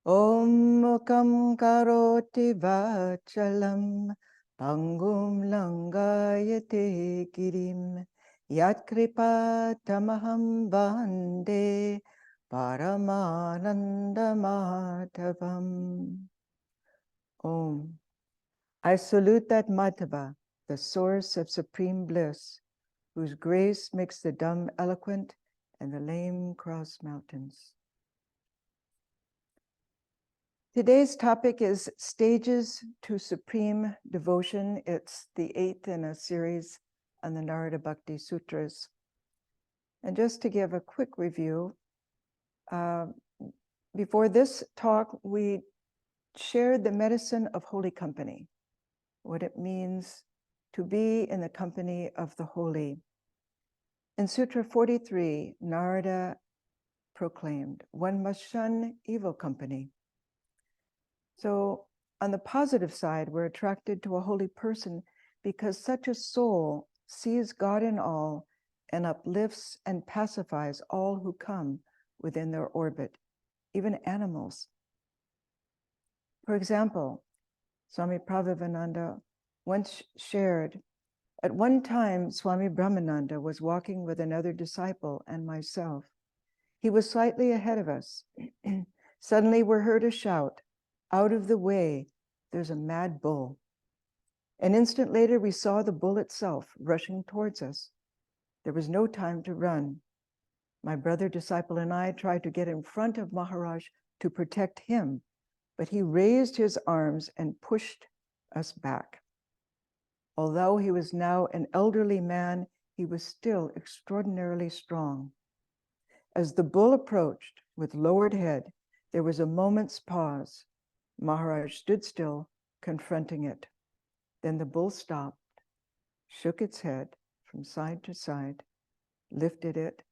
Om Mukam Karoti Vachalam Pangum Langayate Girim Yatkripa Tamaham Bande Paramananda Madhavam. Om. I salute that Madhava, the source of supreme bliss, whose grace makes the dumb eloquent and the lame cross mountains. Today's topic is Stages to Supreme Devotion. It's the 8th in a series on the Narada Bhakti Sutras. And just to give a quick review, before this talk, we shared the medicine of holy company, what it means to be in the company of the holy. In Sutra 43, Narada proclaimed, one must shun evil company. So on the positive side, we're attracted to a holy person because such a soul sees God in all and uplifts and pacifies all who come within their orbit, even animals. For example, Swami Pravrajika once shared, at one time, Swami Brahmananda was walking with another disciple and myself. He was slightly ahead of us. Suddenly we heard a shout, out of the way, there's a mad bull. An instant later, we saw the bull itself rushing towards us. There was no time to run. My brother disciple and I tried to get in front of Maharaj to protect him, but he raised his arms and pushed us back. Although he was now an elderly man, he was still extraordinarily strong. As the bull approached with lowered head, there was a moment's pause. Maharaj stood still, confronting it. Then the bull stopped, shook its head from side to side, lifted it,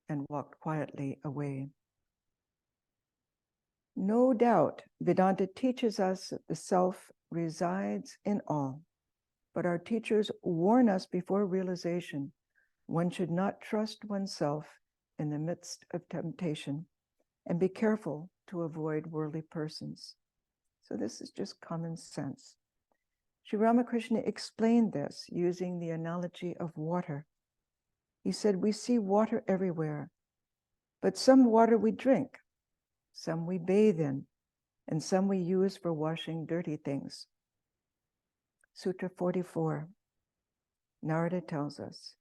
and walked quietly away. No doubt, Vedanta teaches us that the self resides in all, but our teachers warn us before realization, one should not trust oneself in the midst of temptation, and be careful to avoid worldly persons. So this is just common sense. Sri Ramakrishna explained this using the analogy of water. He said, we see water everywhere, but some water we drink, some we bathe in, and some we use for washing dirty things. Sutra 44, Narada tells us,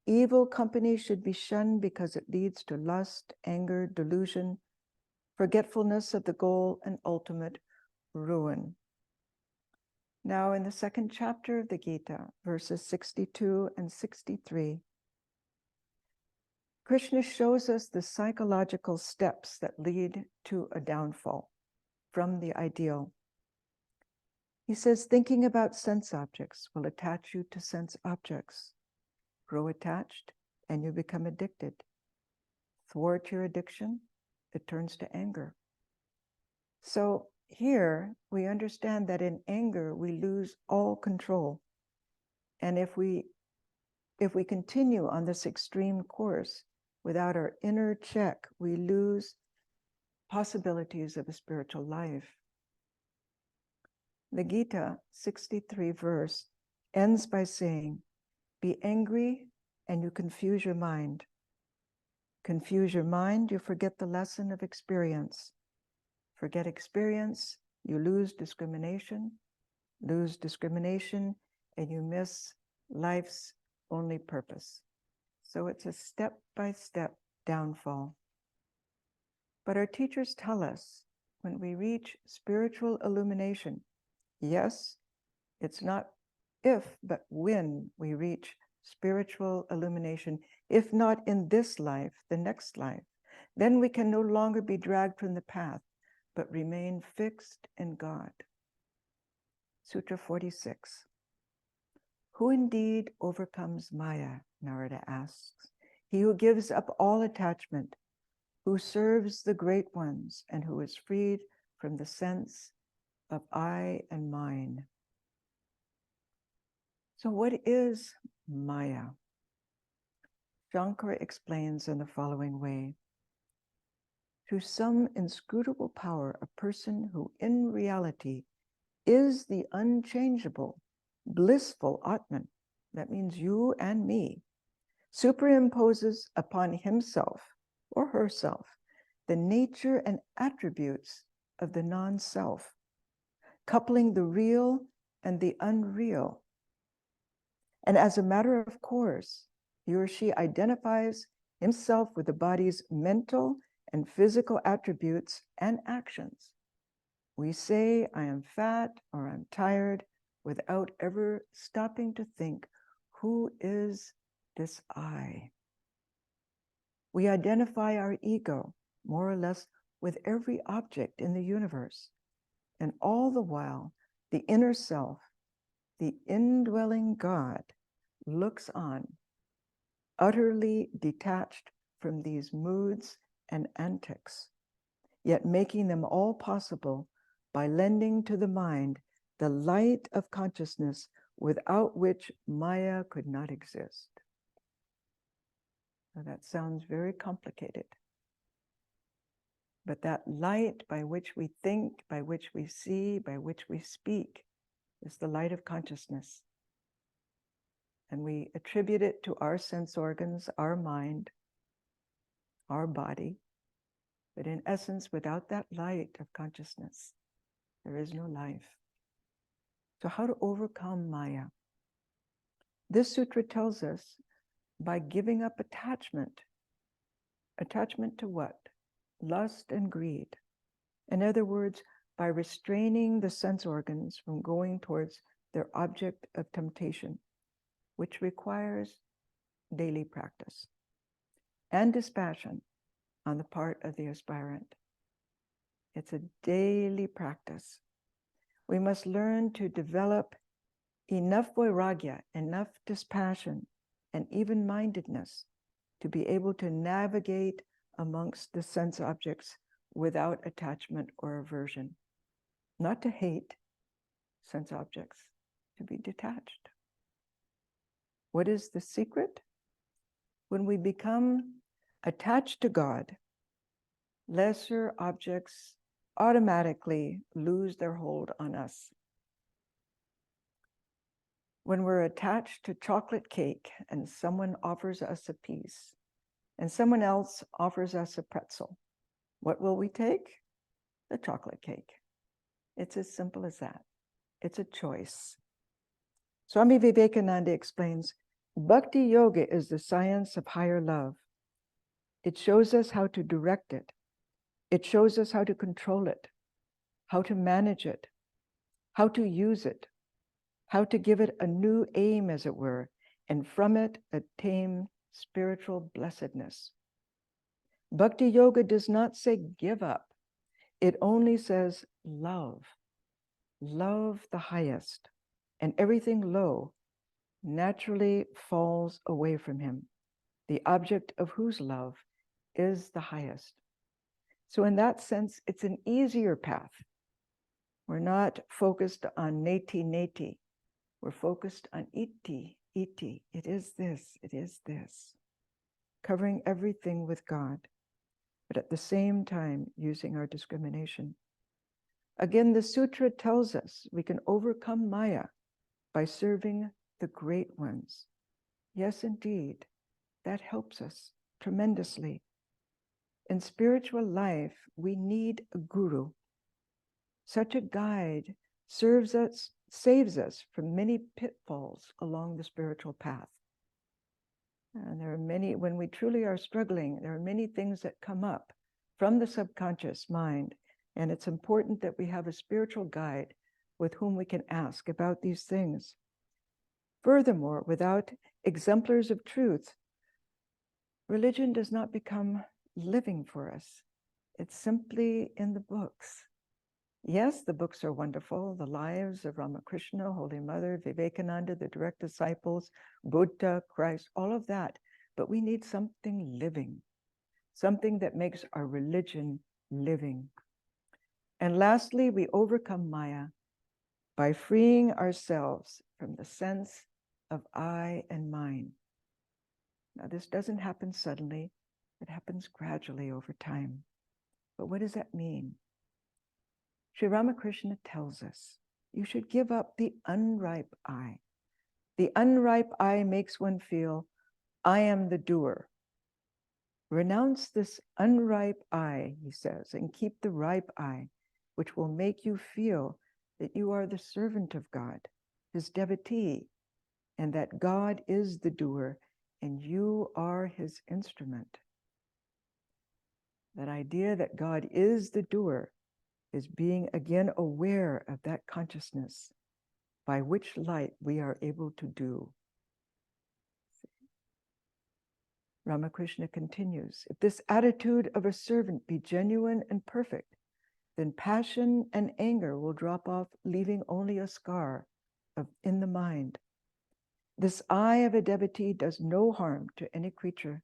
evil company should be shunned because it leads to lust, anger, delusion, forgetfulness of the goal, and ultimate ruin. Now in the second chapter of the Gita, verses 62 and 63, Krishna shows us the psychological steps that lead to a downfall from the ideal. He says, thinking about sense objects will attach you to sense objects. Grow attached and you become addicted. Thwart your addiction, it turns to anger. So here we understand that in anger we lose all control. And if we continue on this extreme course without our inner check, we lose possibilities of a spiritual life. The Gita 63 verse ends by saying, be angry and you confuse your mind. Confuse your mind, you forget the lesson of experience. Forget experience, you lose discrimination, and you miss life's only purpose. So it's a step-by-step downfall. But our teachers tell us when we reach spiritual illumination, yes, it's not if, but when we reach spiritual illumination, if not in this life, the next life, then we can no longer be dragged from the path, but remain fixed in God. Sutra 46. Who indeed overcomes Maya, Narada asks. He who gives up all attachment, who serves the great ones, and who is freed from the sense of I and mine. So what is Maya? Shankara explains in the following way. through some inscrutable power, a person who in reality is the unchangeable, blissful Atman, that means you and me, superimposes upon himself or herself the nature and attributes of the non-self, coupling the real and the unreal. And as a matter of course, he or she identifies himself with the body's mental and physical attributes and actions. We say, I am fat or I'm tired, without ever stopping to think, who is this I? We identify our ego, more or less, with every object in the universe. And all the while, the inner self, the indwelling God, looks on, utterly detached from these moods and antics, yet making them all possible by lending to the mind the light of consciousness without which Maya could not exist. Now that sounds very complicated. But that light by which we think, by which we see, by which we speak, is the light of consciousness. And we attribute it to our sense organs, our mind, our body. But in essence, without that light of consciousness, there is no life. So how to overcome Maya? This sutra tells us by giving up attachment. Attachment to what? Lust and greed. In other words, by restraining the sense organs from going towards their object of temptation, which requires daily practice and dispassion on the part of the aspirant. It's a daily practice. We must learn to develop enough vairagya, enough dispassion, and even-mindedness to be able to navigate amongst the sense objects without attachment or aversion. Not to hate sense objects, to be detached. What is the secret? When we become attached to God, lesser objects automatically lose their hold on us. When we're attached to chocolate cake and someone offers us a piece and someone else offers us a pretzel, what will we take? The chocolate cake. It's as simple as that. It's a choice. Swami Vivekananda explains, Bhakti Yoga is the science of higher love. It shows us how to direct it. It shows us how to control it, how to manage it, how to use it, how to give it a new aim, as it were, and from it attain spiritual blessedness. Bhakti Yoga does not say give up. It only says love. Love the highest, and everything low naturally falls away from him, the object of whose love is the highest. So in that sense, it's an easier path. We're not focused on neti. We're focused on iti. It is this, it is this. Covering everything with God, but at the same time using our discrimination. Again, the sutra tells us we can overcome Maya by serving the great ones. Yes, indeed, that helps us tremendously. In spiritual life, we need a guru. Such a guide saves us from many pitfalls along the spiritual path. And there are many, when we truly are struggling, there are many things that come up from the subconscious mind. And it's important that we have a spiritual guide with whom we can ask about these things. Furthermore, without exemplars of truth, religion does not become living for us. It's simply in the books. Yes, the books are wonderful. The lives of Ramakrishna, Holy Mother, Vivekananda, the direct disciples, Buddha, Christ, all of that. But we need something living, something that makes our religion living. And lastly, we overcome Maya by freeing ourselves from the sense of I and mine. Now, this doesn't happen suddenly. It happens gradually over time. But what does that mean? Sri Ramakrishna tells us you should give up the unripe I. The unripe I makes one feel, I am the doer. Renounce this unripe I, he says, and keep the ripe I, which will make you feel that you are the servant of God, his devotee, and that God is the doer and you are his instrument. That idea that God is the doer is being again aware of that consciousness by which light we are able to do. Ramakrishna continues, if this attitude of a servant be genuine and perfect, then passion and anger will drop off, leaving only a scar in the mind. This eye of a devotee does no harm to any creature.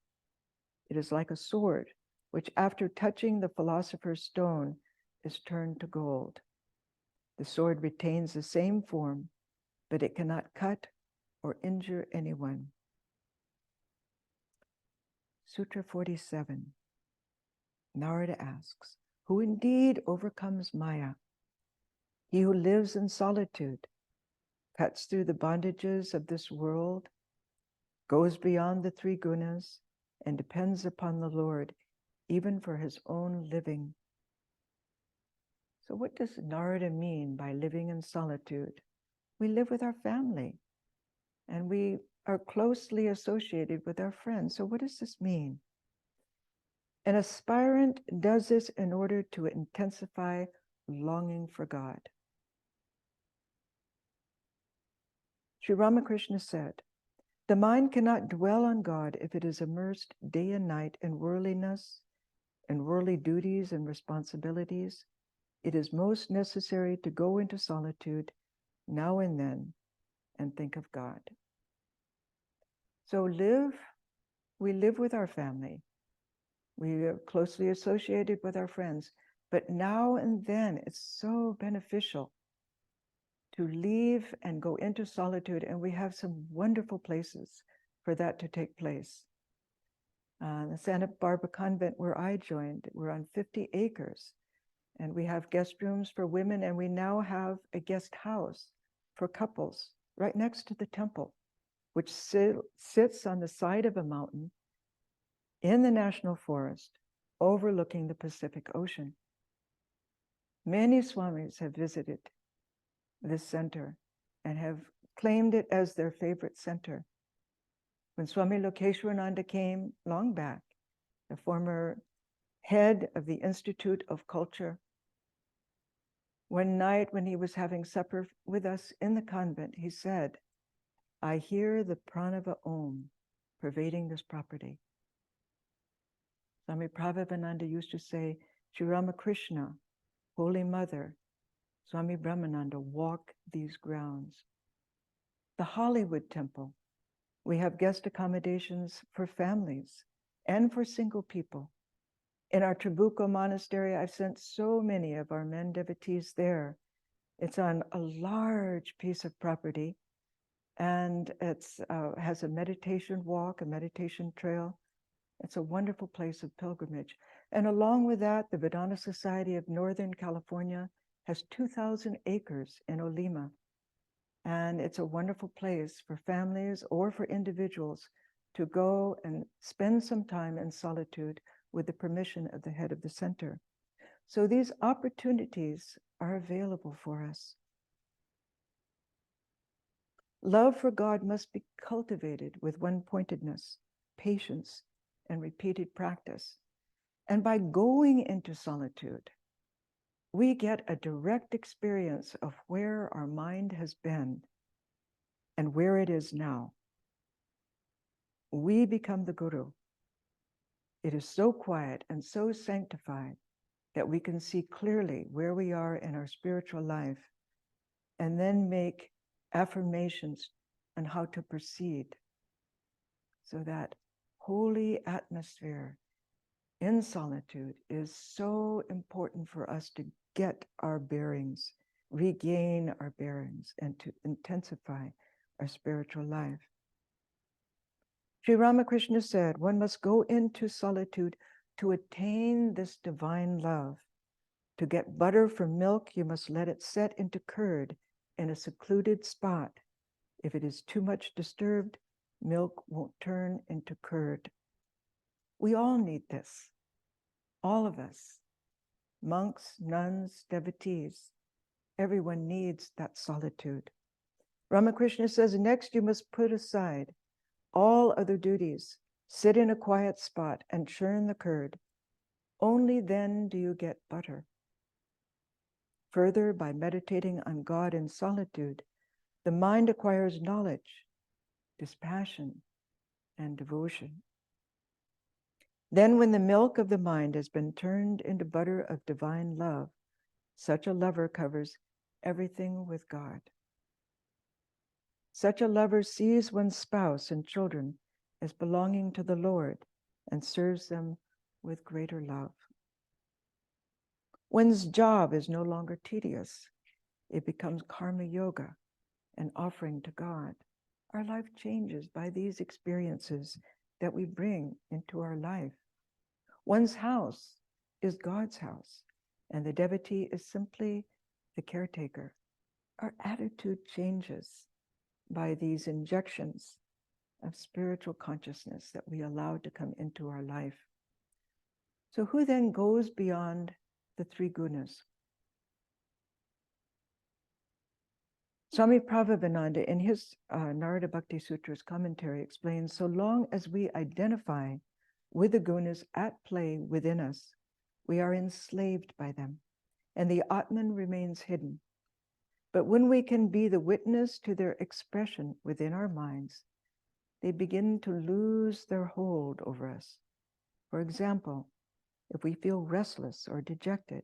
It is like a sword, which after touching the philosopher's stone is turned to gold. The sword retains the same form, but it cannot cut or injure anyone. Sutra 47. Narada asks, who indeed overcomes Maya? He who lives in solitude, cuts through the bondages of this world, goes beyond the three gunas, and depends upon the Lord, even for his own living. So what does Narada mean by living in solitude? We live with our family, and we are closely associated with our friends. So what does this mean? An aspirant does this in order to intensify longing for God. Sri Ramakrishna said, the mind cannot dwell on God if it is immersed day and night in worldliness and worldly duties and responsibilities. It is most necessary to go into solitude now and then and think of God. So we live with our family. We are closely associated with our friends, but now and then it's so beneficial to leave and go into solitude, and we have some wonderful places for that to take place. The Santa Barbara convent where I joined, we're on 50 acres, and we have guest rooms for women, and we now have a guest house for couples right next to the temple, which sits on the side of a mountain in the national forest overlooking the Pacific Ocean. Many swamis have visited this center and have claimed it as their favorite center. When Swami Lokeshwarananda came long back, the former head of the Institute of Culture, one night when he was having supper with us in the convent, he said, I hear the pranava om pervading this property. Swami Prabhavananda used to say, Sri Ramakrishna, Holy Mother, Swami Brahmananda walk these grounds. The Hollywood Temple, we have guest accommodations for families and for single people. In our Trabuco Monastery, I've sent so many of our men devotees there. It's on a large piece of property, and it's has a meditation walk, a meditation trail. It's a wonderful place of pilgrimage. And along with that, the Vedanta Society of Northern California has 2,000 acres in Olima. And it's a wonderful place for families or for individuals to go and spend some time in solitude with the permission of the head of the center. So these opportunities are available for us. Love for God must be cultivated with one-pointedness, patience, and repeated practice. And by going into solitude, we get a direct experience of where our mind has been and where it is now. We become the guru. It is so quiet and so sanctified that we can see clearly where we are in our spiritual life and then make affirmations on how to proceed. So that holy atmosphere in solitude is so important for us to get our bearings, regain our bearings, and to intensify our spiritual life. Sri Ramakrishna said, one must go into solitude to attain this divine love, to get butter from milk, you must let it set into curd in a secluded spot. If it is too much disturbed, milk won't turn into curd. We all need this, all of us, monks, nuns, devotees. Everyone needs that solitude. Ramakrishna says, next you must put aside all other duties, sit in a quiet spot and churn the curd. Only then do you get butter. Further, by meditating on God in solitude, the mind acquires knowledge, dispassion, and devotion. Then when the milk of the mind has been turned into butter of divine love, such a lover covers everything with God. Such a lover sees one's spouse and children as belonging to the Lord and serves them with greater love. One's job is no longer tedious. It becomes karma yoga, an offering to God. Our life changes by these experiences that we bring into our life. One's house is God's house, and the devotee is simply the caretaker. Our attitude changes by these injections of spiritual consciousness that we allow to come into our life. So who then goes beyond the three gunas? Swami Prabhupada in his Narada Bhakti Sutras commentary explains, so long as we identify with the gunas at play within us, we are enslaved by them, and the Atman remains hidden. But when we can be the witness to their expression within our minds, they begin to lose their hold over us. For example, if we feel restless or dejected,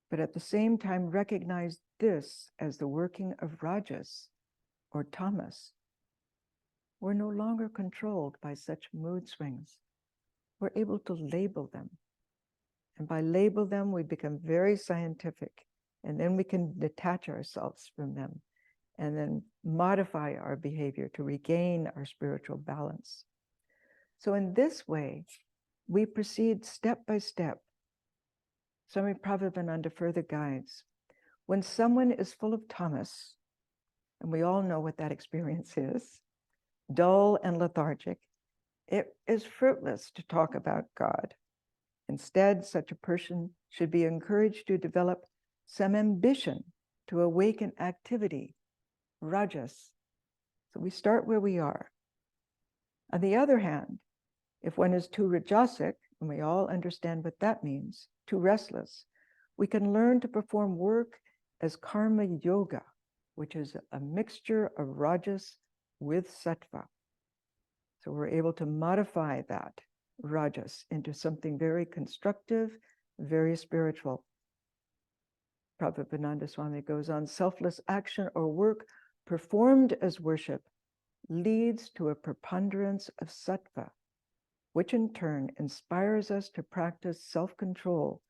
but at the same time recognize this as the working of rajas or tamas, we're no longer controlled by such mood swings. We're able to label them. And by label them, we become very scientific. And then we can detach ourselves from them and then modify our behavior to regain our spiritual balance. So in this way, we proceed step by step. Swami Prabhupada further guides. When someone is full of tamas, and we all know what that experience is, dull and lethargic, it is fruitless to talk about God. Instead, such a person should be encouraged to develop some ambition to awaken activity, rajas. So we start where we are. On the other hand, if one is too rajasic, and we all understand what that means, too restless, we can learn to perform work as karma yoga, which is a mixture of rajas with sattva. So we're able to modify that rajas into something very constructive, very spiritual. Prabhupada Swami goes on, selfless action or work performed as worship leads to a preponderance of sattva, which in turn inspires us to practice self-control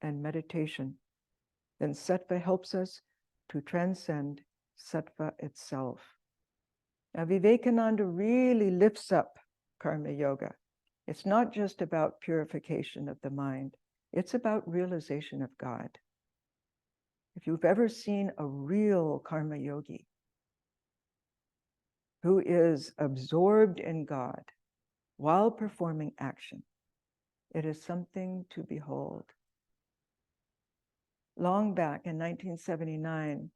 and meditation. Then sattva helps us to transcend sattva itself. Now, Vivekananda really lifts up karma yoga. It's not just about purification of the mind. It's about realization of God. If you've ever seen a real karma yogi who is absorbed in God while performing action, it is something to behold. Long back in 1979,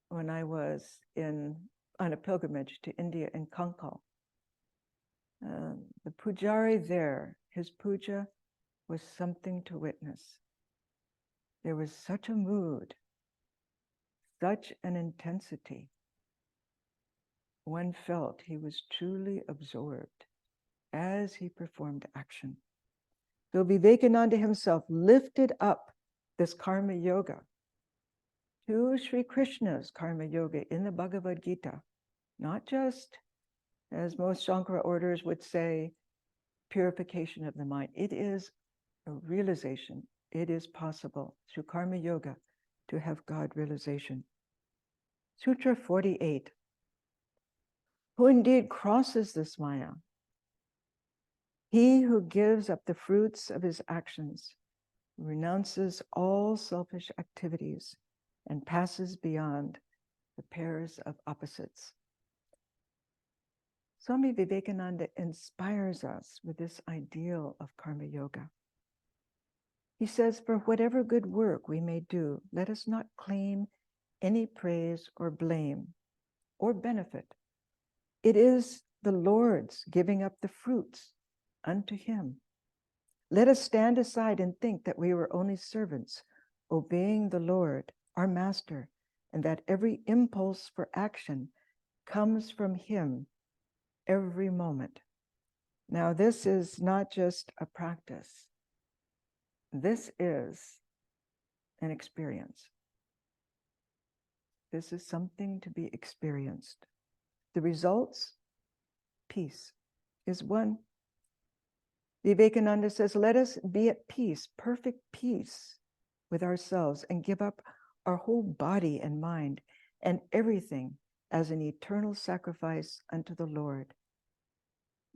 when I was on a pilgrimage to India in Kankal, the pujari there, his puja was something to witness. There was such a mood, such an intensity. One felt he was truly absorbed as he performed action. So Vivekananda himself lifted up this karma yoga to Sri Krishna's karma yoga in the Bhagavad Gita, not just, as most Shankara orders would say, purification of the mind. It is a realization. It is possible through karma yoga to have God realization. Sutra 48. Who indeed crosses this maya He who gives up the fruits of his actions renounces all selfish activities and passes beyond the pairs of opposites. Swami Vivekananda inspires us with this ideal of karma yoga. He says, for whatever good work we may do, let us not claim any praise or blame or benefit. It is the Lord's giving up the fruits unto him. Let us stand aside and think that we were only servants, obeying the Lord, our master, and that every impulse for action comes from him every moment. Now, this is not just a practice. This is an experience. This is something to be experienced. The results, peace, is one. Vivekananda says, let us be at peace, perfect peace with ourselves, and give up our whole body and mind and everything as an eternal sacrifice unto the Lord.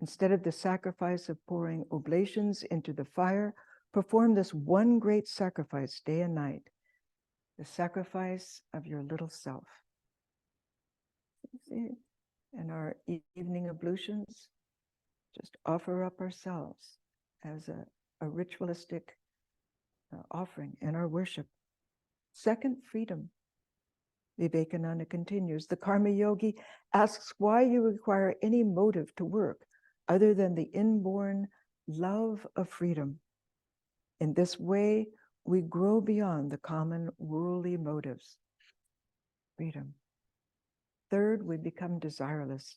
Instead of the sacrifice of pouring oblations into the fire, perform this one great sacrifice day and night, the sacrifice of your little self. See, in our evening ablutions, just offer up ourselves as a ritualistic offering in our worship. Second, freedom. Vivekananda continues, the karma yogi asks why you require any motive to work other than the inborn love of freedom. In this way, we grow beyond the common worldly motives. Freedom. Third, we become desireless,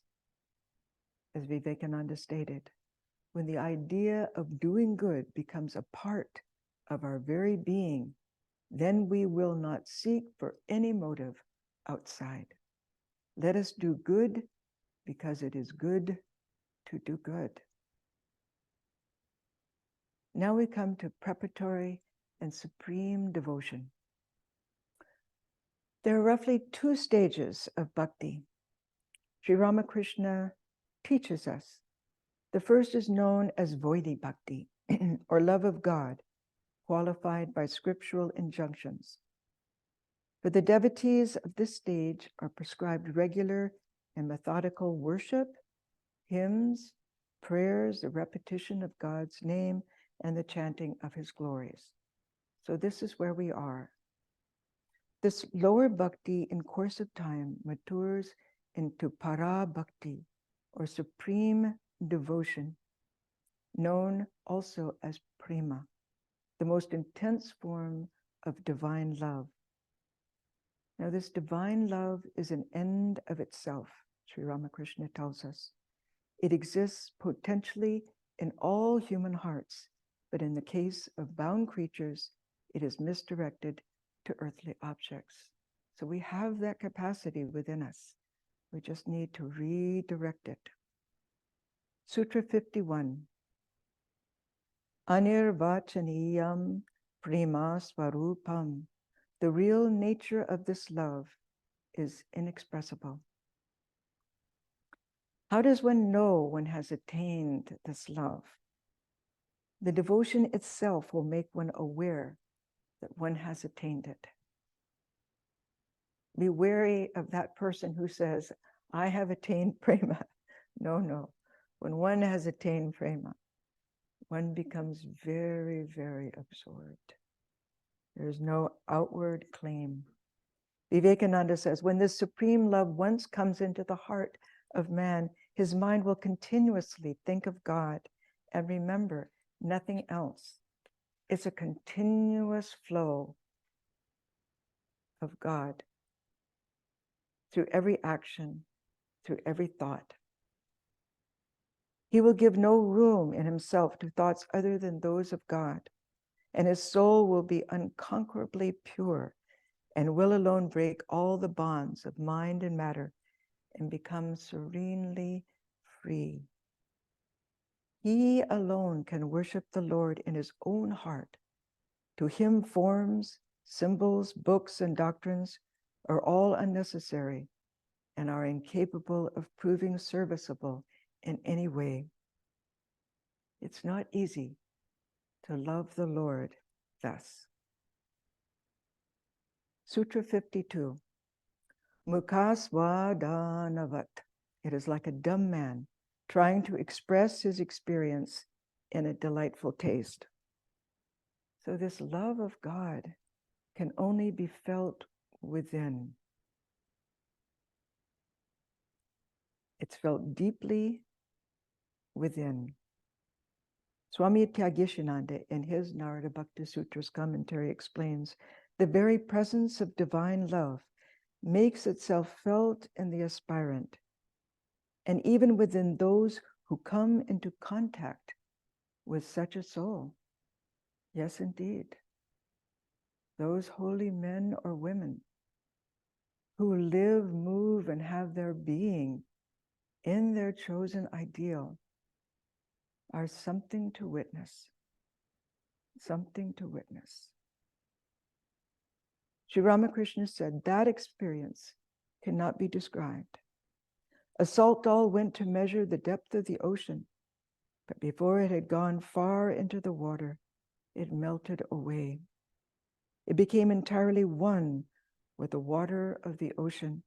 as Vivekananda stated. When the idea of doing good becomes a part of our very being, then we will not seek for any motive outside. Let us do good because it is good to do good. Now we come to preparatory and supreme devotion. There are roughly 2 stages of bhakti. Sri Ramakrishna teaches us. The first is known as Vaidhi Bhakti, or love of God, qualified by scriptural injunctions. For the devotees of this stage are prescribed regular and methodical worship, hymns, prayers, the repetition of God's name, and the chanting of his glories. So this is where we are. This lower bhakti in course of time matures into para bhakti, or supreme devotion, known also as prema, the most intense form of divine love. Now, this divine love is an end of itself, Sri Ramakrishna tells us. It exists potentially in all human hearts, but in the case of bound creatures, it is misdirected to earthly objects. So we have that capacity within us. We just need to redirect it. Sutra 51. Anirvachaniyam prema swarupam. The real nature of this love is inexpressible. How does one know one has attained this love? The devotion itself will make one aware that one has attained it. Be wary of that person who says, I have attained prema. No. When one has attained prema, one becomes very, very absorbed. There's no outward claim. Vivekananda says, when this supreme love once comes into the heart of man, his mind will continuously think of God and remember nothing else. It's a continuous flow of God through every action, through every thought. He will give no room in himself to thoughts other than those of God, and his soul will be unconquerably pure and will alone break all the bonds of mind and matter and become serenely free. He alone can worship the Lord in his own heart. To him, forms, symbols, books, and doctrines are all unnecessary and are incapable of proving serviceable in any way. It's not easy to love the Lord thus. Sutra 52. Mukaswadanavat. It is like a dumb man trying to express his experience in a delightful taste. So this love of God can only be felt within. It's felt deeply within. Swami Tyagishananda, in his Narada Bhakti Sutras commentary, explains the very presence of divine love makes itself felt in the aspirant, and even within those who come into contact with such a soul. Yes, indeed. Those holy men or women who live, move, and have their being in their chosen ideal are something to witness. Something to witness. Sri Ramakrishna said that experience cannot be described. A salt doll went to measure the depth of the ocean, but before it had gone far into the water, it melted away. It became entirely one with the water of the ocean.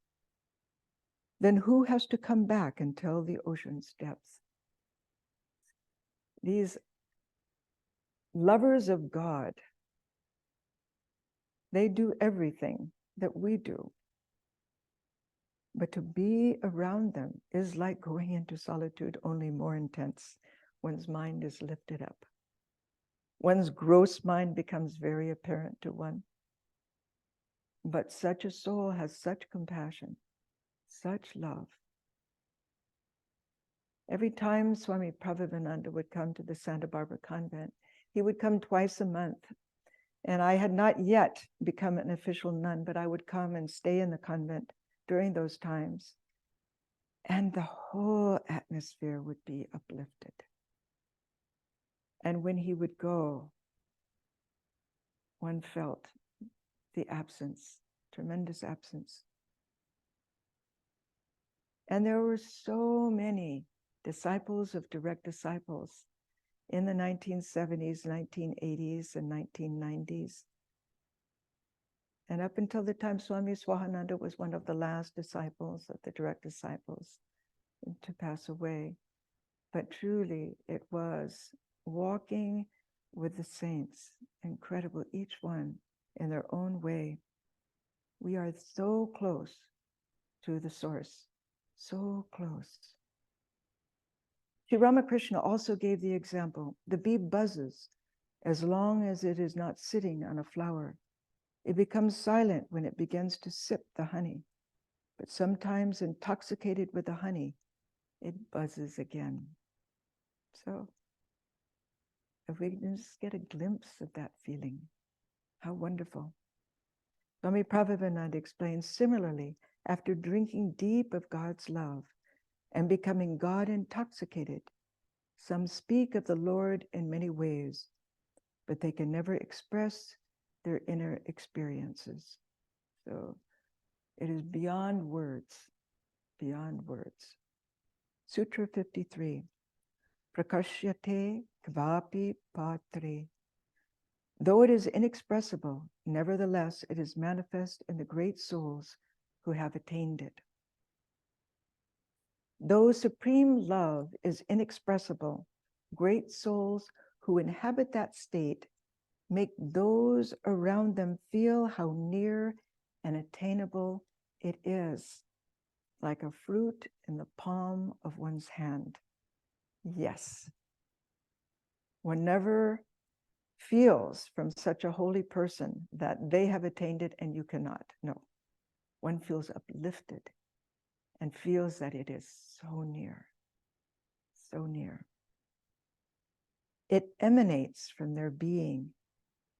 Then who has to come back and tell the ocean's depth? These lovers of God, they do everything that we do. But to be around them is like going into solitude, only more intense. One's mind is lifted up. One's gross mind becomes very apparent to one. But such a soul has such compassion, such love. Every time Swami Prabhavananda would come to the Santa Barbara convent, he would come twice a month. And I had not yet become an official nun, but I would come and stay in the convent during those times. And the whole atmosphere would be uplifted. And when he would go, one felt the absence, tremendous absence. And there were so many disciples of direct disciples in the 1970s, 1980s, and 1990s. And up until the time Swami Swahananda was one of the last disciples of the direct disciples to pass away. But truly, it was walking with the saints, incredible, each one in their own way. We are so close to the source, so close. Sri Ramakrishna also gave the example, the bee buzzes as long as it is not sitting on a flower. It becomes silent when it begins to sip the honey, but sometimes intoxicated with the honey, it buzzes again. So if we can just get a glimpse of that feeling, how wonderful. Swami Prabhavananda explains, similarly, after drinking deep of God's love and becoming God intoxicated, some speak of the Lord in many ways, but they can never express their inner experiences. So it is beyond words, beyond words. Sutra 53, Prakashyate kvapi patre. Though it is inexpressible, nevertheless it is manifest in the great souls who have attained it. Though supreme love is inexpressible, great souls who inhabit that state make those around them feel how near and attainable it is, like a fruit in the palm of one's hand. Yes. One never feels from such a holy person that they have attained it and you cannot. No. One feels uplifted and feels that it is so near, so near. It emanates from their being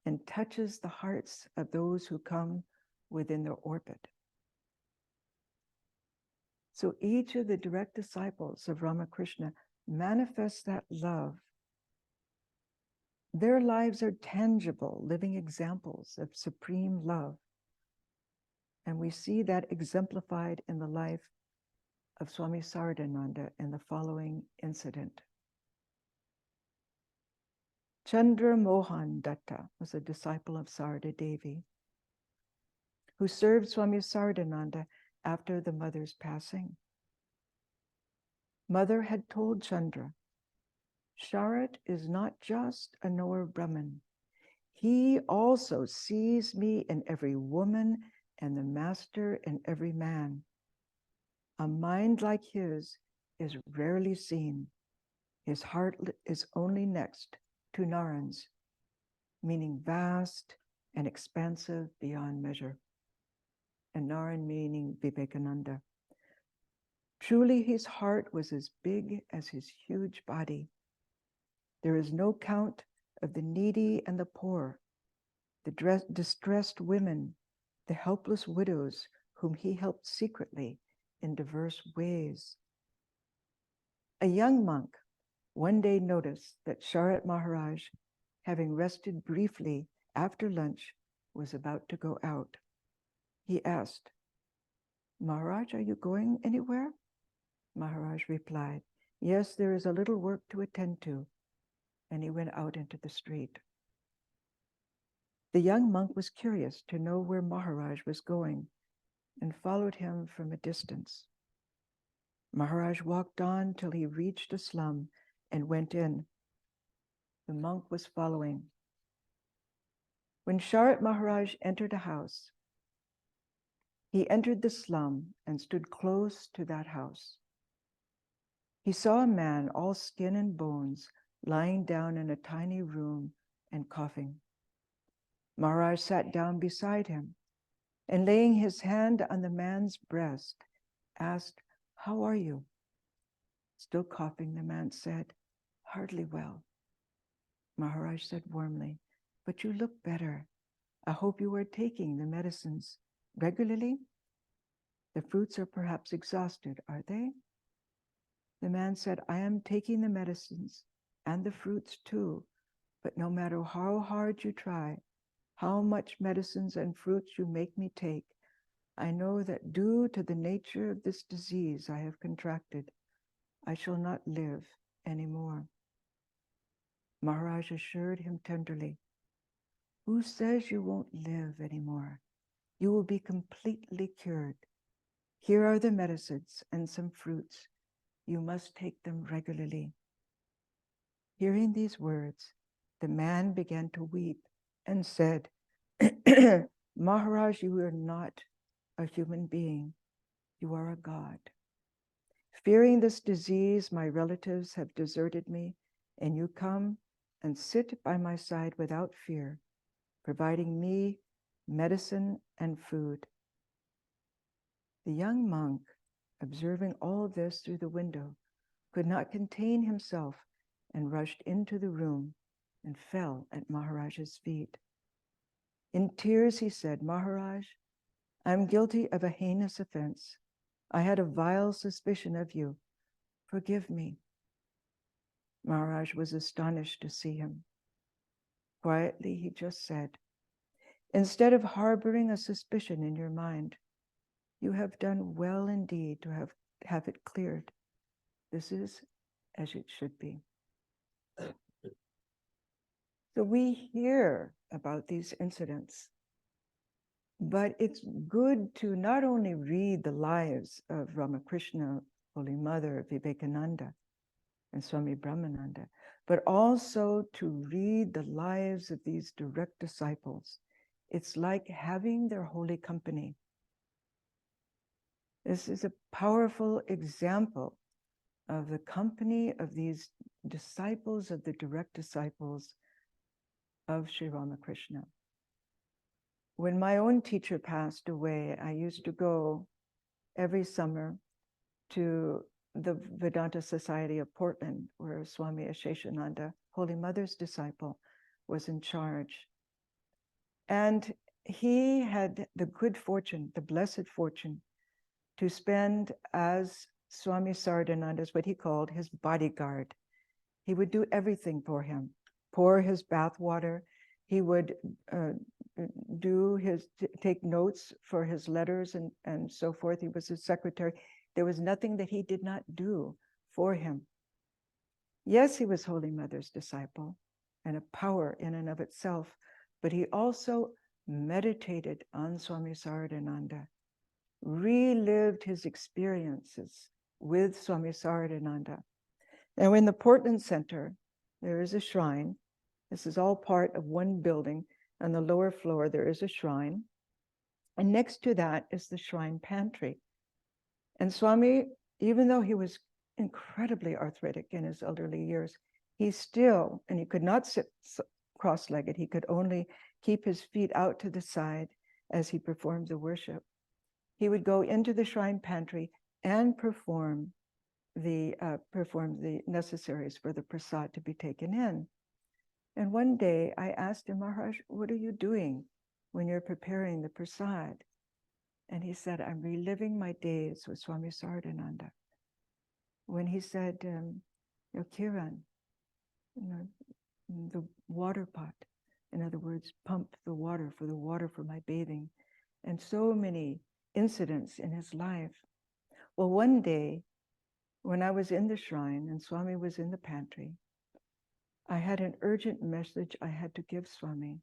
and touches the hearts of those who come within their orbit. So each of the direct disciples of Ramakrishna manifests that love. Their lives are tangible, living examples of supreme love. And we see that exemplified in the life of Swami Saradananda in the following incident. Chandra Mohan Datta was a disciple of Sarada Devi, who served Swami Sardananda after the mother's passing. Mother had told Chandra, Sharat is not just a knower Brahman. He also sees me in every woman and the master in every man. A mind like his is rarely seen. His heart is only next to Naran's, meaning vast and expansive beyond measure, and Naran meaning Vivekananda. Truly, his heart was as big as his huge body. There is no count of the needy and the poor, the distressed women, the helpless widows whom he helped secretly in diverse ways. A young monk one day noticed that Sharat Maharaj, having rested briefly after lunch, was about to go out. He asked, Maharaj, are you going anywhere? Maharaj replied, yes, there is a little work to attend to. And he went out into the street. The young monk was curious to know where Maharaj was going and followed him from a distance. Maharaj walked on till he reached a slum and went in. The monk was following. When Sharat Maharaj entered a house, he entered the slum and stood close to that house. He saw a man, all skin and bones, lying down in a tiny room and coughing. Maharaj sat down beside him and, laying his hand on the man's breast, asked, how are you? Still coughing, the man said, hardly well. Maharaj said warmly, but you look better. I hope you are taking the medicines regularly. The fruits are perhaps exhausted, are they? The man said, I am taking the medicines and the fruits too, but no matter how hard you try, how much medicines and fruits you make me take, I know that due to the nature of this disease I have contracted, I shall not live anymore. Maharaj assured him tenderly, who says you won't live anymore? You will be completely cured. Here are the medicines and some fruits. You must take them regularly. Hearing these words, the man began to weep and said, Maharaj, you are not a human being. You are a god. Fearing this disease, my relatives have deserted me, and you come and sit by my side without fear, providing me medicine and food. The young monk, observing all this through the window, could not contain himself and rushed into the room and fell at Maharaj's feet. In tears he said, Maharaj, I am guilty of a heinous offense. I had a vile suspicion of you. Forgive me. Maharaj was astonished to see him. Quietly, he just said, instead of harboring a suspicion in your mind, you have done well indeed to have it cleared. This is as it should be. So we hear about these incidents, but it's good to not only read the lives of Ramakrishna, Holy Mother, Vivekananda, and Swami Brahmananda, but also to read the lives of these direct disciples. It's like having their holy company. This is a powerful example of the company of these disciples, of the direct disciples of Sri Ramakrishna. When my own teacher passed away, I used to go every summer to the Vedanta Society of Portland, where Swami Asheshananda, Holy Mother's disciple, was in charge. And he had the good fortune, the blessed fortune, to spend as Swami Sardananda's, what he called his bodyguard. He would do everything for him, pour his bath water. He would take notes for his letters and so forth. He was his secretary. There was nothing that he did not do for him. Yes, he was Holy Mother's disciple, and a power in and of itself, but he also meditated on Swami Saradananda, relived his experiences with Swami Saradananda. Now in the Portland Center, there is a shrine. This is all part of one building. On the lower floor, there is a shrine. And next to that is the shrine pantry. And Swami, even though he was incredibly arthritic in his elderly years, he still, and he could not sit cross-legged, he could only keep his feet out to the side as he performed the worship. He would go into the shrine pantry and perform the necessaries for the prasad to be taken in. And one day I asked him, Maharaj, what are you doing when you're preparing the prasad? And he said, I'm reliving my days with Swami Saradananda. When he said, Kiran, the water pot, in other words, pump the water for my bathing, and so many incidents in his life. Well, one day, when I was in the shrine and Swami was in the pantry, I had an urgent message I had to give Swami.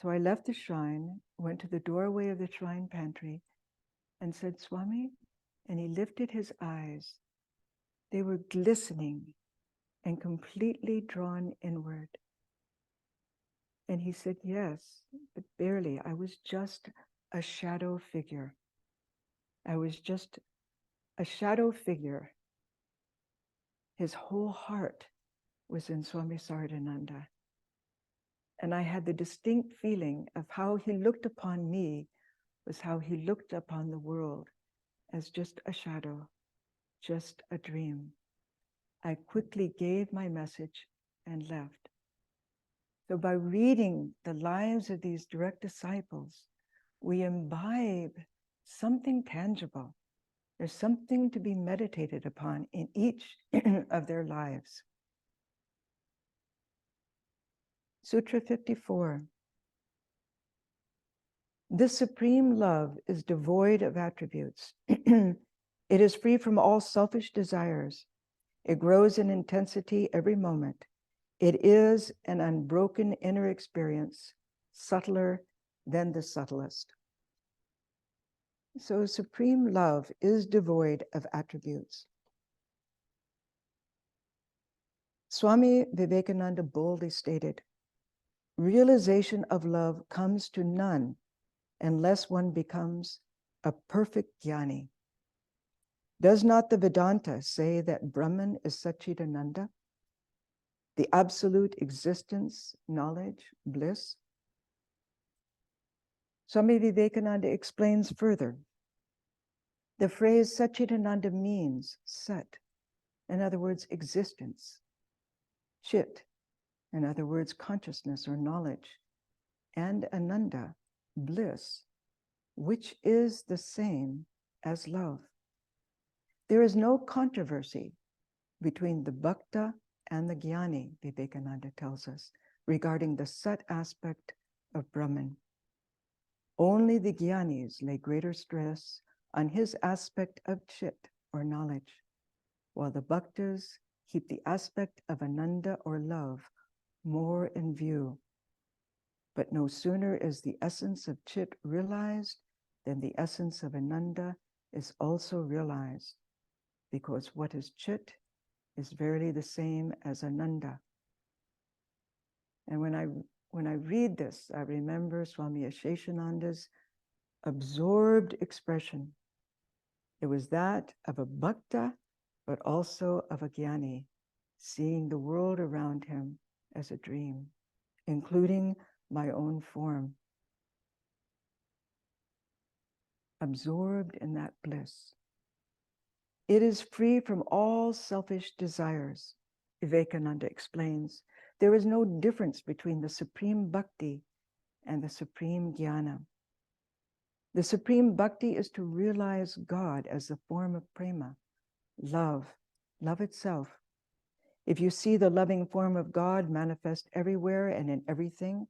So I left the shrine, went to the doorway of the shrine pantry, and said, Swami, and he lifted his eyes. They were glistening and completely drawn inward. And he said, yes, but barely. I was just a shadow figure. I was just a shadow figure. His whole heart was in Swami Saradananda. And I had the distinct feeling of how he looked upon me was how he looked upon the world, as just a shadow, just a dream. I quickly gave my message and left. So by reading the lives of these direct disciples, we imbibe something tangible. There's something to be meditated upon in each of their lives. Sutra 54. This supreme love is devoid of attributes. It is free from all selfish desires. It grows in intensity every moment. It is an unbroken inner experience, subtler than the subtlest. So supreme love is devoid of attributes. Swami Vivekananda boldly stated, realization of love comes to none unless one becomes a perfect jnani. Does not the Vedanta say that Brahman is Satchidananda, the absolute existence, knowledge, bliss? Swami Vivekananda explains further. The phrase Satchidananda means Sat, in other words, existence. Chit, in other words, consciousness or knowledge. And Ananda, bliss, which is the same as love. There is no controversy between the bhakta and the jnani, Vivekananda tells us, regarding the Sat aspect of Brahman. Only the jnanis lay greater stress on his aspect of chit or knowledge, while the bhaktas keep the aspect of Ananda or love more in view. But no sooner is the essence of chit realized than the essence of Ananda is also realized, because what is chit is verily the same as Ananda. And when I read this, I remember Swami Asheshananda's absorbed expression. It was that of a bhakta, but also of a jnani, seeing the world around him as a dream, including my own form. Absorbed in that bliss. It is free from all selfish desires. Vivekananda explains, there is no difference between the supreme bhakti and the supreme jnana. The supreme bhakti is to realize God as the form of prema, love itself. If you see the loving form of God manifest everywhere and in everything,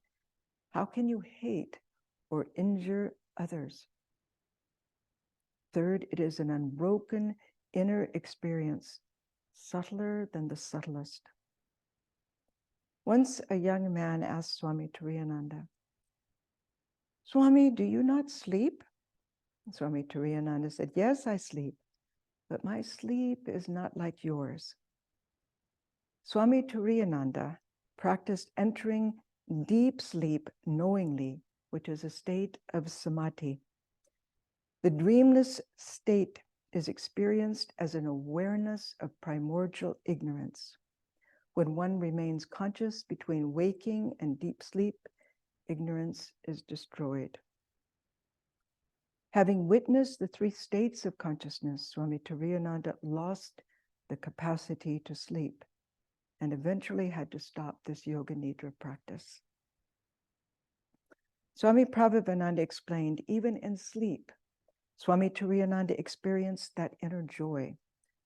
how can you hate or injure others? Third, it is an unbroken inner experience, subtler than the subtlest. Once a young man asked Swami Turiyananda, Swami, do you not sleep? Swami Turiyananda said, yes, I sleep, but my sleep is not like yours. Swami Turiyananda practiced entering deep sleep knowingly, which is a state of samadhi. The dreamless state is experienced as an awareness of primordial ignorance. When one remains conscious between waking and deep sleep, ignorance is destroyed. Having witnessed the three states of consciousness, Swami Turiyananda lost the capacity to sleep and eventually had to stop this yoga nidra practice. Swami Prabhupada explained, even in sleep, Swami Turiyananda experienced that inner joy.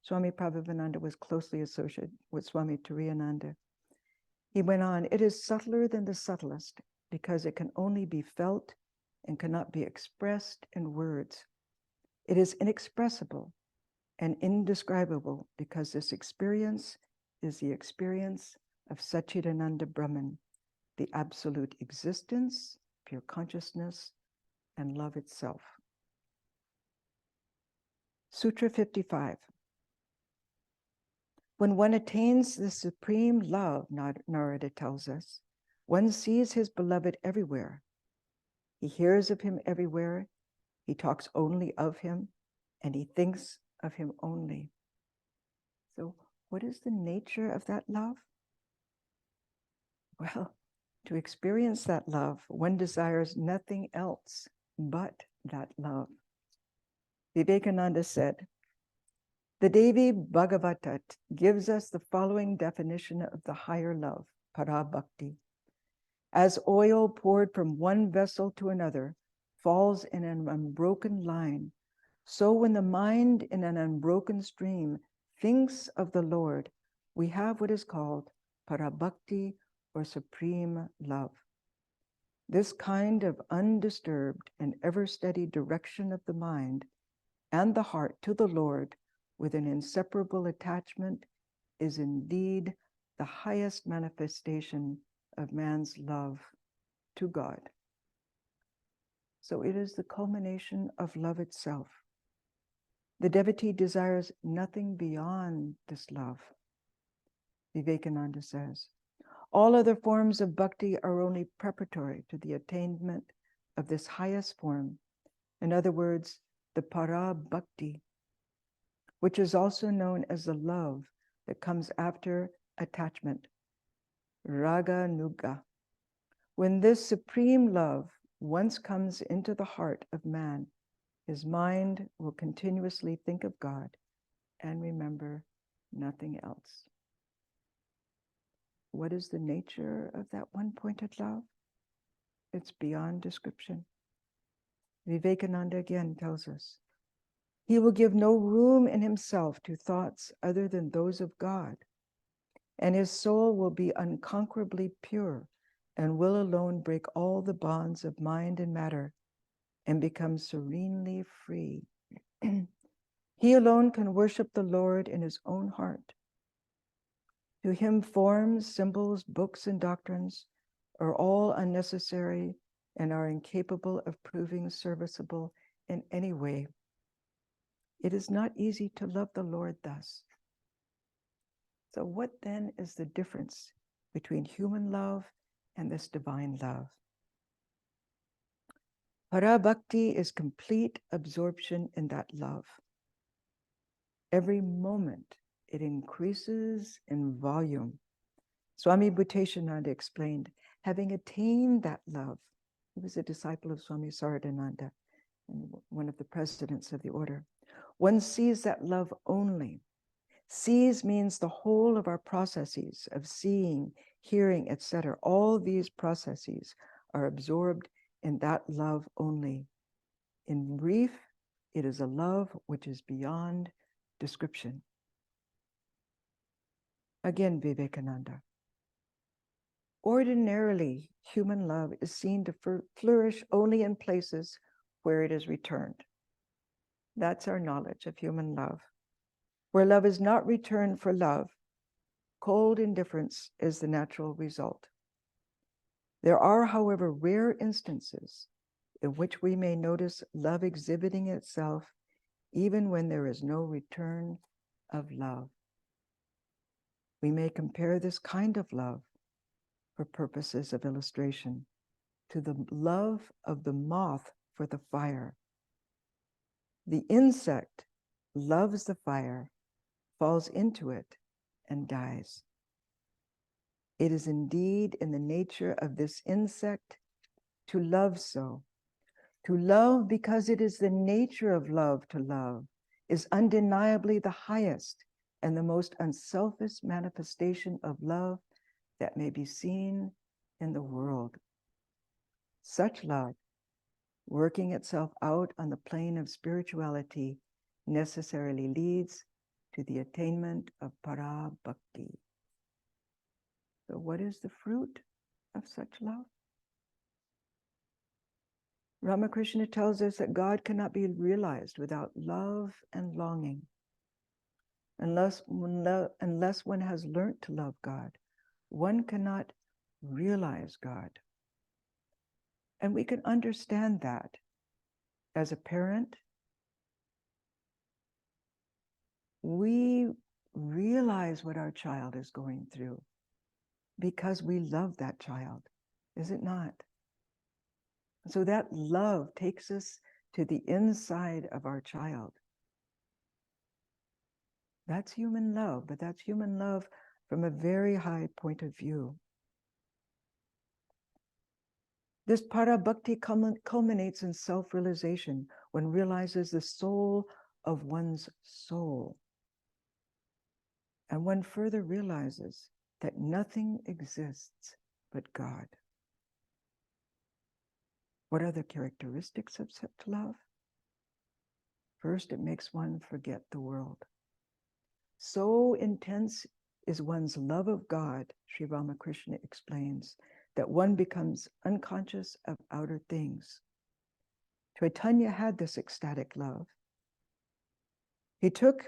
Swami Prabhupada was closely associated with Swami Turiyananda. He went on, it is subtler than the subtlest because it can only be felt and cannot be expressed in words. It is inexpressible and indescribable because this experience is the experience of Satchidananda Brahman, the absolute existence, pure consciousness, and love itself. Sutra 55. When one attains the supreme love, Narada tells us, one sees his beloved everywhere. He hears of him everywhere. He talks only of him, and he thinks of him only. So what is the nature of that love? Well, to experience that love, one desires nothing else but that love. Vivekananda said, the Devi Bhagavata gives us the following definition of the higher love, para-bhakti. As oil poured from one vessel to another falls in an unbroken line, so when the mind in an unbroken stream thinks of the Lord, we have what is called para-bhakti, or supreme love. This kind of undisturbed and ever-steady direction of the mind and the heart to the Lord with an inseparable attachment is indeed the highest manifestation of man's love to God. So it is the culmination of love itself. The devotee desires nothing beyond this love. Vivekananda says, all other forms of bhakti are only preparatory to the attainment of this highest form. In other words, the para-bhakti, which is also known as the love that comes after attachment, raga nuga. When this supreme love once comes into the heart of man, his mind will continuously think of God and remember nothing else. What is the nature of that one-pointed love? It's beyond description. Vivekananda again tells us, he will give no room in himself to thoughts other than those of God, and his soul will be unconquerably pure and will alone break all the bonds of mind and matter and become serenely free. He alone can worship the Lord in his own heart. To him, forms, symbols, books, and doctrines are all unnecessary and are incapable of proving serviceable in any way. It is not easy to love the Lord thus. So what then is the difference between human love and this divine love? Para-bhakti is complete absorption in that love. Every moment it increases in volume. Swami Bhuteshananda explained, having attained that love, he was a disciple of Swami Saradananda and one of the presidents of the order. One sees that love only. Sees means the whole of our processes of seeing, hearing, etc. All these processes are absorbed in that love only. In brief, it is a love which is beyond description. Again, Vivekananda. Ordinarily, human love is seen to flourish only in places where it is returned. That's our knowledge of human love. Where love is not returned for love, Cold indifference is the natural result. There are, however, rare instances in which we may notice love exhibiting itself even when there is no return of love. We may compare this kind of love, for purposes of illustration, to the love of the moth for the fire. The insect loves the fire, falls into it, and dies. It is indeed in the nature of this insect to love so. To love because it is the nature of love to love is undeniably the highest and the most unselfish manifestation of love that may be seen in the world. Such love, working itself out on the plane of spirituality, necessarily leads to the attainment of para bhakti. So what is the fruit of such love? Ramakrishna tells us that God cannot be realized without love and longing. Unless one has learnt to love God, one cannot realize God. And we can understand that as a parent. We realize what our child is going through because we love that child, is it not? So that love takes us to the inside of our child. That's human love, but that's human love from a very high point of view. This para bhakti culminates in self-realization. One realizes the soul of one's soul. And one further realizes that nothing exists but God. What are the characteristics of such love? First, it makes one forget the world. So intense is one's love of God, Sri Ramakrishna explains, that one becomes unconscious of outer things. Chaitanya had this ecstatic love. He took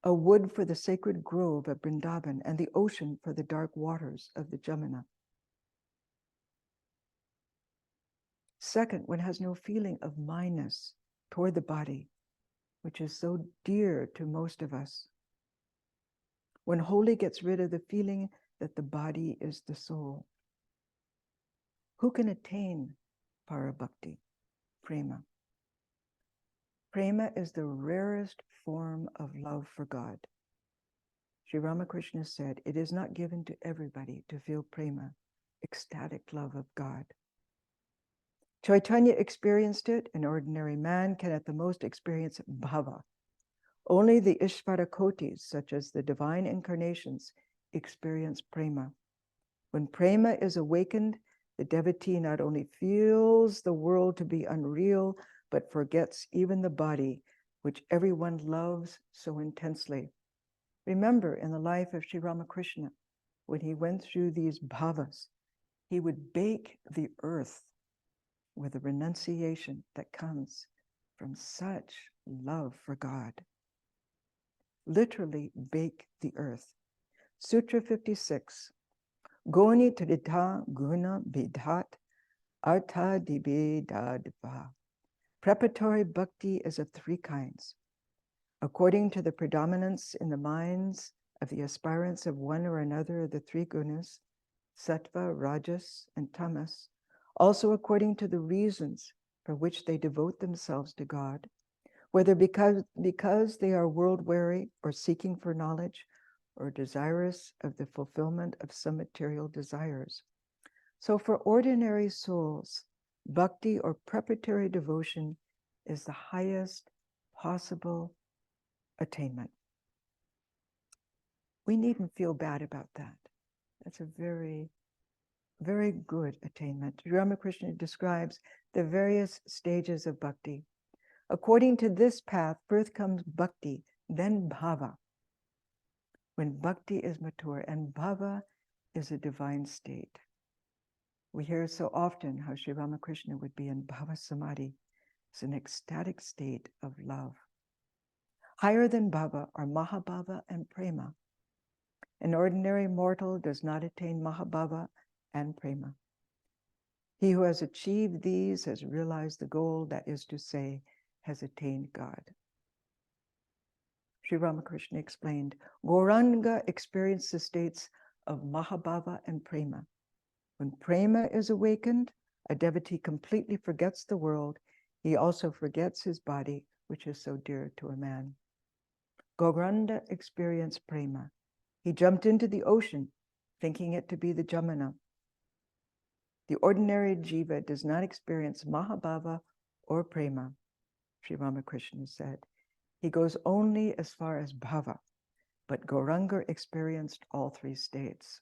a wood for the sacred grove of Vrindavan and the ocean for the dark waters of the Jamuna. Second, one has no feeling of minus toward the body, which is so dear to most of us. One wholly gets rid of the feeling that the body is the soul. Who can attain parabhakti, prema? Prema is the rarest form of love for God. Sri Ramakrishna said, it is not given to everybody to feel prema, ecstatic love of God. Chaitanya experienced it. An ordinary man can at the most experience bhava. Only the Ishvara Kotis, such as the divine incarnations, experience prema. When prema is awakened, the devotee not only feels the world to be unreal, but forgets even the body, which everyone loves so intensely. Remember, in the life of Sri Ramakrishna, when he went through these bhavas, he would bake the earth with the renunciation that comes from such love for God. Literally bake the earth. Sutra 56. Goni tridha guna bidhat artha dibedadva. Preparatory bhakti is of three kinds. According to the predominance in the minds of the aspirants of one or another of the three gunas, sattva, rajas, and tamas, also according to the reasons for which they devote themselves to God, whether because they are world-weary or seeking for knowledge or desirous of the fulfillment of some material desires. So for ordinary souls, bhakti or preparatory devotion is the highest possible attainment. We needn't feel bad about that. That's a very, very good attainment. Ramakrishna describes the various stages of bhakti. According to this path, first comes bhakti, then bhava. When bhakti is mature, and bhava is a divine state. We hear so often how Sri Ramakrishna would be in bhava samadhi. It's an ecstatic state of love. Higher than bhava are mahabhava and prema. An ordinary mortal does not attain Mahabhava and Prema. He who has achieved these has realized the goal, that is to say, has attained God. Sri Ramakrishna explained, Gauranga experienced the states of Mahabhava and Prema. When Prema is awakened, a devotee completely forgets the world. He also forgets his body, which is so dear to a man. Gauranga experienced Prema. He jumped into the ocean, thinking it to be the Jamuna. The ordinary jiva does not experience Mahabhava or Prema, Sri Ramakrishna said. He goes only as far as Bhava, but Gauranga experienced all three states.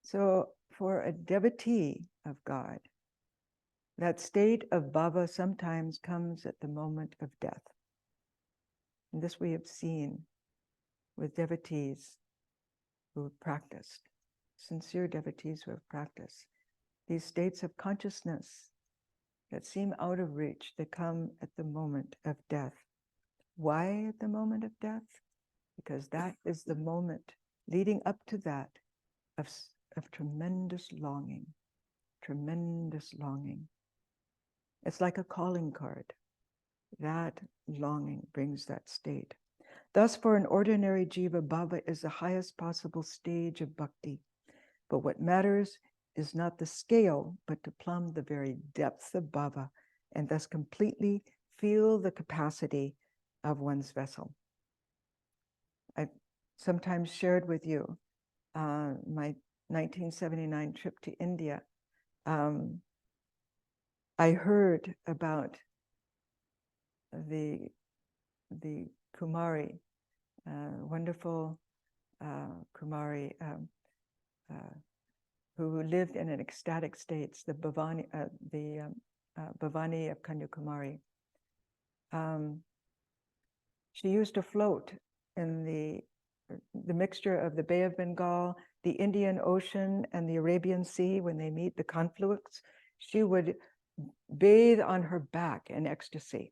So for a devotee of God, that state of Bhava sometimes comes at the moment of death. And this we have seen with devotees who have practiced, sincere devotees who have practiced. These states of consciousness that seem out of reach, they come at the moment of death. Why at the moment of death? Because that is the moment leading up to that of tremendous longing, tremendous longing. It's like a calling card. That longing brings that state. Thus, for an ordinary jiva, bhava is the highest possible stage of bhakti. But what matters is not the scale, but to plumb the very depth of bhava and thus completely feel the capacity of one's vessel. I've sometimes shared with you my 1979 trip to India. I heard about the Kumari, wonderful Kumari, who lived in an ecstatic state, the Bhavani of Kanyakumari. She used to float in the mixture of the Bay of Bengal, the Indian Ocean, and the Arabian Sea. When they meet, the confluence, she would bathe on her back in ecstasy.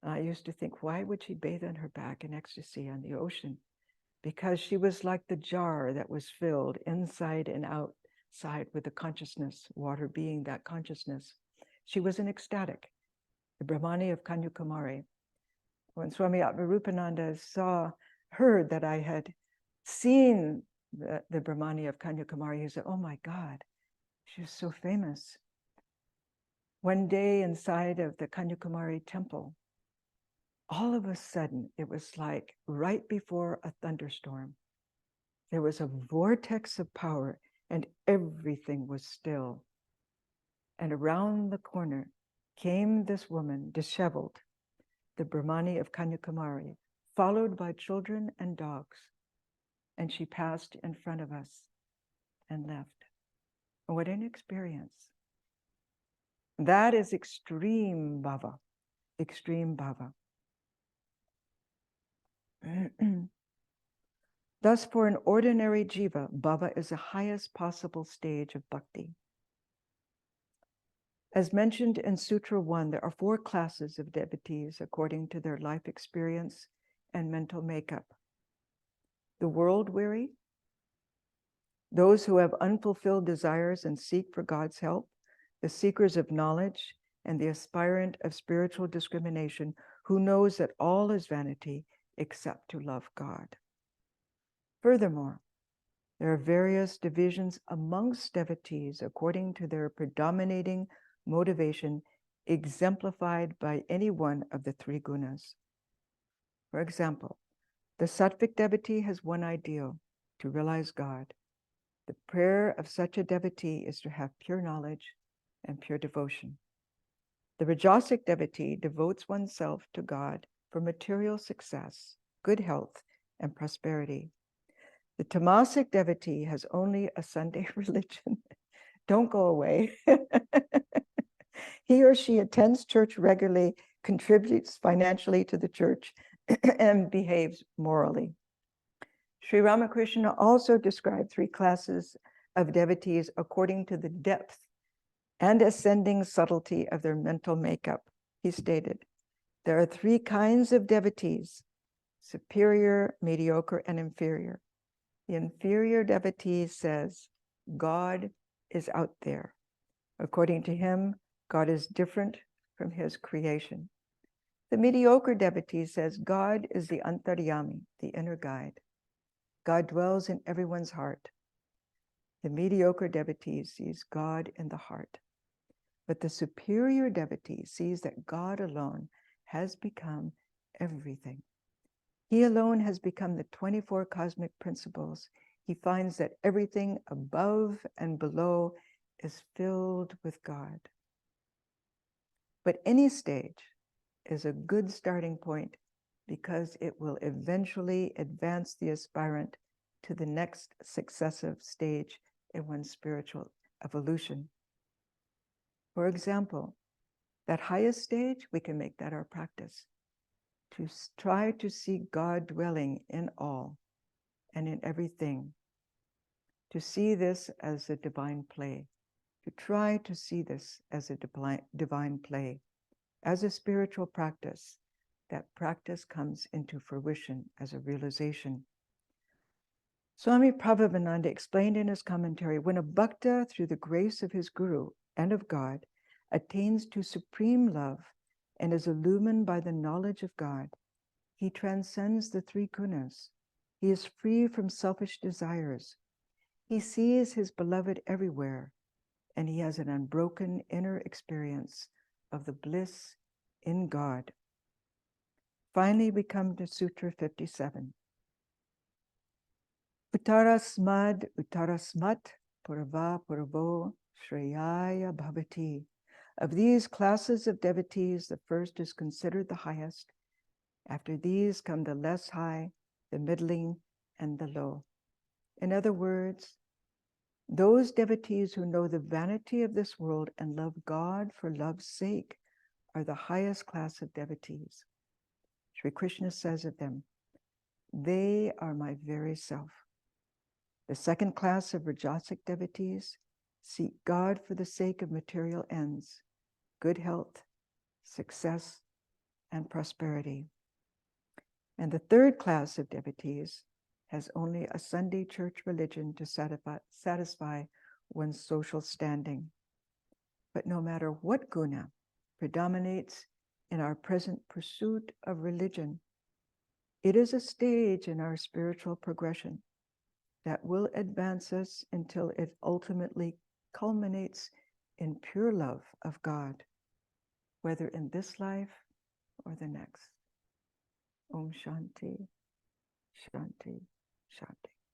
I used to think, why would she bathe on her back in ecstasy on the ocean? Because she was like the jar that was filled inside and outside with the consciousness, water being that consciousness. She was an ecstatic, the Brahmani of Kanyakumari. When Swami Atmarupananda heard that I had seen the Brahmani of Kanyakumari, he said, oh my God, she was so famous. One day inside of the Kanyakumari temple, all of a sudden, it was like right before a thunderstorm. There was a vortex of power and everything was still. And around the corner came this woman, disheveled, the Brahmani of Kanyakumari, followed by children and dogs. And she passed in front of us and left. What an experience. That is extreme bhava, extreme bhava. Thus, for an ordinary jiva, bhava is the highest possible stage of bhakti. As mentioned in Sutra 1, there are 4 classes of devotees according to their life experience and mental makeup. The world-weary, those who have unfulfilled desires and seek for God's help, the seekers of knowledge, and the aspirant of spiritual discrimination who knows that all is vanity except to love God. Furthermore, there are various divisions amongst devotees according to their predominating motivation exemplified by any one of the 3 gunas. For example, the sattvic devotee has one ideal, to realize God. The prayer of such a devotee is to have pure knowledge and pure devotion. The rajasic devotee devotes oneself to God for material success, good health, and prosperity. The tamasic devotee has only a Sunday religion. Don't go away. He or she attends church regularly, contributes financially to the church, and behaves morally. Sri Ramakrishna also described 3 classes of devotees according to the depth and ascending subtlety of their mental makeup. He stated, there are 3 kinds of devotees. superior, mediocre, and inferior. The inferior devotee says, God is out there. According to him, God is different from his creation. The mediocre devotee says, God is the antaryami, the inner guide. God dwells in everyone's heart. The mediocre devotee sees God in the heart. But the superior devotee sees that God alone has become everything. He alone has become the 24 cosmic principles. He finds that everything above and below is filled with God. But any stage is a good starting point because it will eventually advance the aspirant to the next successive stage in one's spiritual evolution. For example, that highest stage, we can make that our practice. To try to see God dwelling in all and in everything. To see this as a divine play. To try to see this as a divine play. As a spiritual practice, that practice comes into fruition as a realization. Swami Prabhupada explained in his commentary, when a bhakta, through the grace of his guru and of God, attains to supreme love and is illumined by the knowledge of God, he transcends the three gunas. He is free from selfish desires. He sees his beloved everywhere, and he has an unbroken inner experience of the bliss in God. Finally, we come to Sutra 57. Uttarasmad uttarasmat purva purvo shreyaya bhavati. Of these classes of devotees, the first is considered the highest. After these come the less high, the middling, and the low. In other words, those devotees who know the vanity of this world and love God for love's sake are the highest class of devotees. Sri Krishna says of them, they are my very self. The second class of Rajasic devotees seek God for the sake of material ends, good health, success, and prosperity. And the third class of devotees has only a Sunday church religion to satisfy one's social standing. But no matter what guna predominates in our present pursuit of religion, it is a stage in our spiritual progression that will advance us until it ultimately culminates in pure love of God, whether in this life or the next. Om Shanti, Shanti, Shanti.